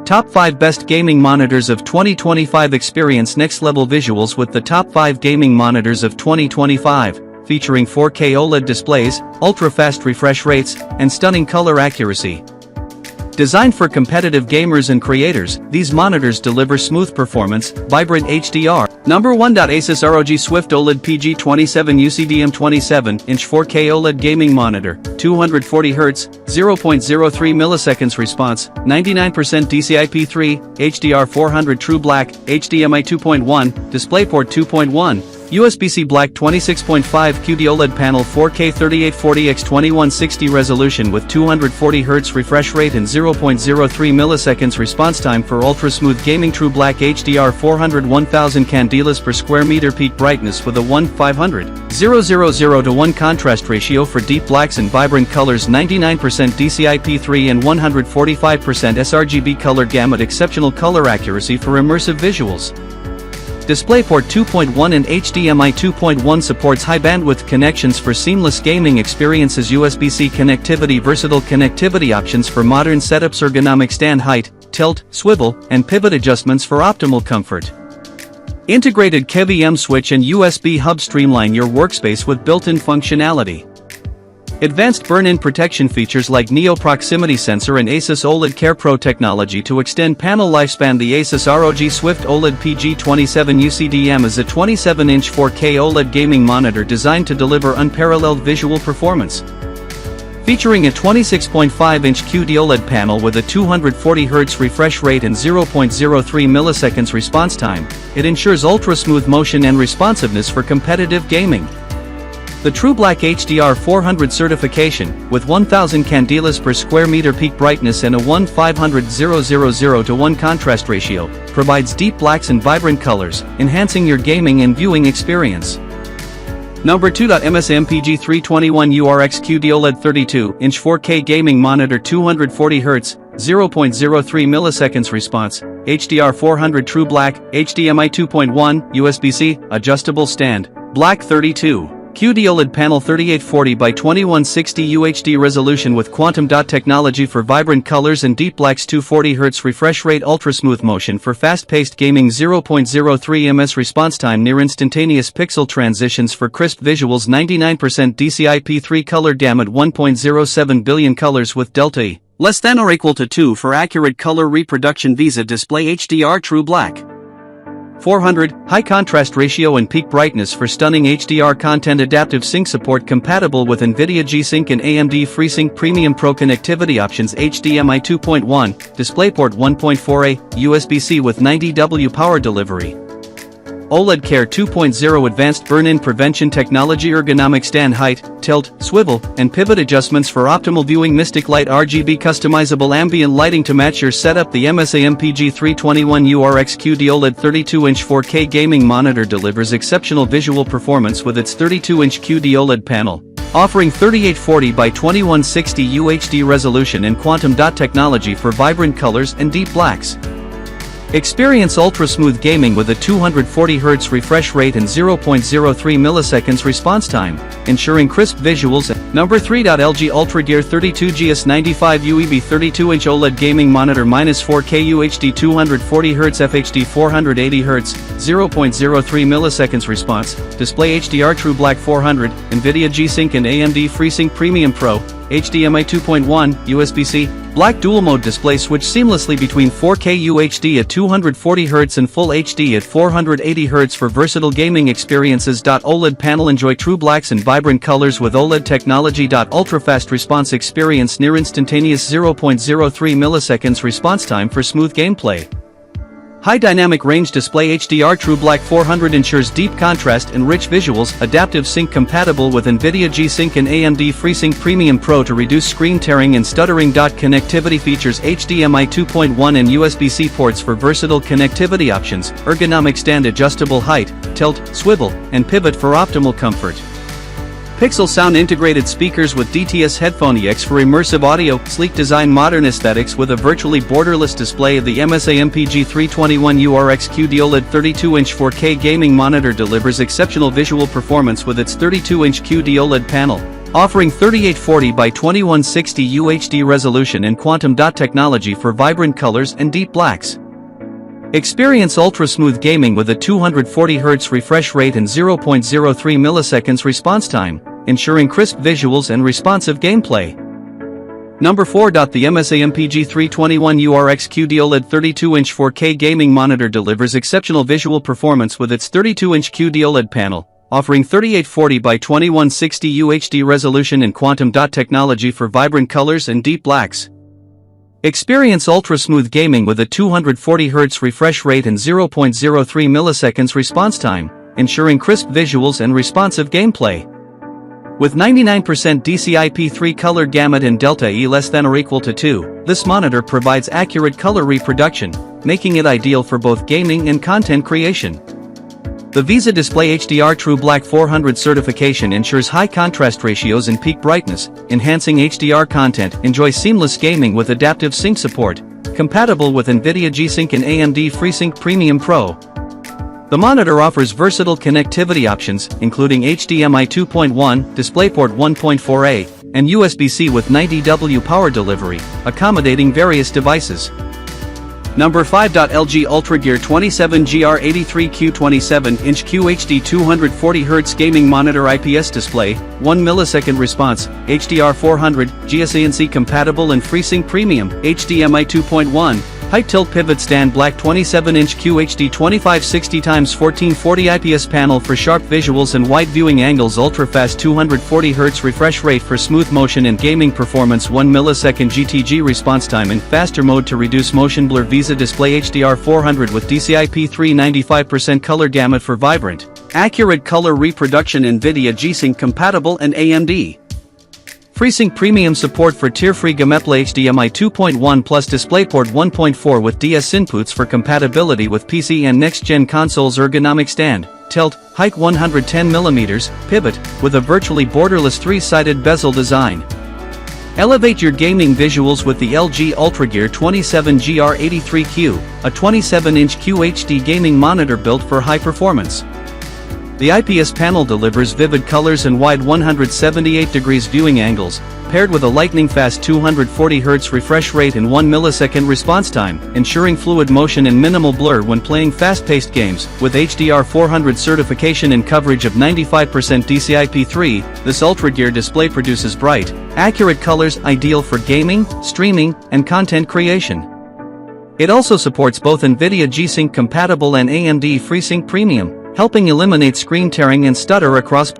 Top 5 Best Gaming Monitors of 2025. Experience next-level visuals with the top 5 gaming monitors of 2025, featuring 4K OLED displays, ultra-fast refresh rates, and stunning color accuracy. Designed for competitive gamers and creators, these monitors deliver smooth performance, vibrant HDR. Number 1. Asus ROG Swift OLED PG27 UCDM 27-inch 4K OLED gaming monitor, 240Hz, 0.03 milliseconds response, 99% DCI-P3, HDR 400 True Black, HDMI 2.1, DisplayPort 2.1. USB-C Black 26.5 QD-OLED panel 4K 3840x2160 resolution with 240Hz refresh rate and 0.03 milliseconds response time for ultra-smooth gaming. True Black HDR 400 1000 candelas per square meter peak brightness with a 1:500:1 contrast ratio for deep blacks and vibrant colors. 99% DCI-P3 and 145% sRGB color gamut. Exceptional color accuracy for immersive visuals. DisplayPort 2.1 and HDMI 2.1 supports high-bandwidth connections for seamless gaming experiences. USB-C connectivity. Versatile connectivity options for modern setups. Ergonomic stand height, tilt, swivel, and pivot adjustments for optimal comfort. Integrated KVM switch and USB hub streamline your workspace with built-in functionality. Advanced burn-in protection features like Neo Proximity Sensor and Asus OLED Care Pro technology to extend panel lifespan. The Asus ROG Swift OLED PG27 UCDM is a 27-inch 4K OLED gaming monitor designed to deliver unparalleled visual performance. Featuring a 26.5-inch QD-OLED panel with a 240Hz refresh rate and 0.03 milliseconds response time, it ensures ultra-smooth motion and responsiveness for competitive gaming. The True Black HDR 400 certification, with 1000 candelas per square meter peak brightness and a 1:500:1 contrast ratio, provides deep blacks and vibrant colors, enhancing your gaming and viewing experience. Number 2. MSI MPG 321 URX QD-OLED 32-inch 4K gaming monitor 240Hz, 0.03 milliseconds response, HDR 400 True Black, HDMI 2.1, USB-C, adjustable stand, Black 32. QD-OLED panel 3840x2160 UHD resolution with quantum dot technology for vibrant colors and deep blacks. 240Hz refresh rate. Ultra-smooth motion for fast-paced gaming. 0.03 ms response time. Near instantaneous pixel transitions for crisp visuals. 99% DCI-P3 color gamut. 1.07 billion colors with delta E less than or equal to 2 for accurate color reproduction. VISA display HDR True Black 400, high contrast ratio and peak brightness for stunning HDR content. Adaptive sync support compatible with NVIDIA G-Sync and AMD FreeSync. Premium Pro connectivity options. HDMI 2.1, DisplayPort 1.4a, USB-C with 90W power delivery. OLED Care 2.0 advanced burn-in prevention technology. Ergonomic stand height, tilt, swivel, and pivot adjustments for optimal viewing. Mystic Light RGB customizable ambient lighting to match your setup. The MSI MPG 321 URX QD-OLED 32-inch 4K gaming monitor delivers exceptional visual performance with its 32-inch QD-OLED panel, offering 3840x2160 UHD resolution and quantum dot technology for vibrant colors and deep blacks. Experience ultra-smooth gaming with a 240Hz refresh rate and 0.03 milliseconds response time, ensuring crisp visuals. Number 3. LG UltraGear 32GS95 UEB 32-inch OLED gaming monitor -4K UHD 240Hz FHD 480Hz, 0.03 milliseconds response, display HDR True Black 400, NVIDIA G-Sync and AMD FreeSync. Premium Pro, HDMI 2.1, USB-C, Black dual mode display. Switch seamlessly between 4K UHD at 240Hz and Full HD at 480Hz for versatile gaming experiences. OLED panel. Enjoy true blacks and vibrant colors with OLED technology. Ultra-fast response. Experience near instantaneous 0.03 milliseconds response time for smooth gameplay. High dynamic range display. HDR True Black 400 ensures deep contrast and rich visuals. Adaptive sync compatible with NVIDIA G-Sync and AMD FreeSync. Premium Pro to reduce screen tearing and stuttering. Connectivity features. HDMI 2.1 and USB-C ports for versatile connectivity options. Ergonomic stand. Adjustable height, tilt, swivel, and pivot for optimal comfort. Pixel Sound integrated speakers with DTS headphone EX for immersive audio. Sleek design. Modern aesthetics with a virtually borderless display. The MSI MPG 321 URX QD-OLED 32-inch 4K gaming monitor delivers exceptional visual performance with its 32-inch QD-OLED panel, offering 3840 by 2160 UHD resolution and quantum dot technology for vibrant colors and deep blacks. Experience ultra-smooth gaming with a 240Hz refresh rate and 0.03 milliseconds response time, ensuring crisp visuals and responsive gameplay. Number 4. The MSI MPG 321 URX QD-OLED 32-inch 4K gaming monitor delivers exceptional visual performance with its 32-inch QD-OLED panel, offering 3840 by 2160 UHD resolution and quantum dot technology for vibrant colors and deep blacks. Experience ultra-smooth gaming with a 240Hz refresh rate and 0.03 milliseconds response time, ensuring crisp visuals and responsive gameplay. With 99% DCI-P3 color gamut and delta E less than or equal to 2, this monitor provides accurate color reproduction, making it ideal for both gaming and content creation. The VISA Display HDR True Black 400 certification ensures high contrast ratios and peak brightness, enhancing HDR content. Enjoy seamless gaming with adaptive sync support, compatible with NVIDIA G-Sync and AMD FreeSync Premium Pro. The monitor offers versatile connectivity options, including HDMI 2.1, DisplayPort 1.4a, and USB-C with 90W power delivery, accommodating various devices. Number 5. LG UltraGear 27GR83Q 27-inch QHD 240Hz gaming monitor IPS display, 1 millisecond response, HDR 400, GSANC compatible and FreeSync Premium, HDMI 2.1, height tilt pivot stand black 27-inch QHD 2560x1440 IPS panel for sharp visuals and wide viewing angles, ultra-fast 240Hz refresh rate for smooth motion and gaming performance, 1 millisecond GTG response time and faster mode to reduce motion blur, VISA Display HDR 400 with DCI-P3 95% color gamut for vibrant, accurate color reproduction, NVIDIA G-Sync compatible and AMD FreeSync Premium support for tear-free Gameplay, HDMI 2.1 plus DisplayPort 1.4 with DS inputs for compatibility with PC and next-gen consoles, ergonomic stand, tilt, height 110mm, pivot, with a virtually borderless 3-sided bezel design. Elevate your gaming visuals with the LG UltraGear 27GR83Q, a 27-inch QHD gaming monitor built for high performance. The IPS panel delivers vivid colors and wide 178 degrees viewing angles, paired with a lightning-fast 240Hz refresh rate and 1 millisecond response time, ensuring fluid motion and minimal blur when playing fast-paced games. With HDR 400 certification and coverage of 95% DCI-P3, this UltraGear display produces bright, accurate colors ideal for gaming, streaming, and content creation. It also supports both NVIDIA G-Sync compatible and AMD FreeSync Premium, helping eliminate screen tearing and stutter across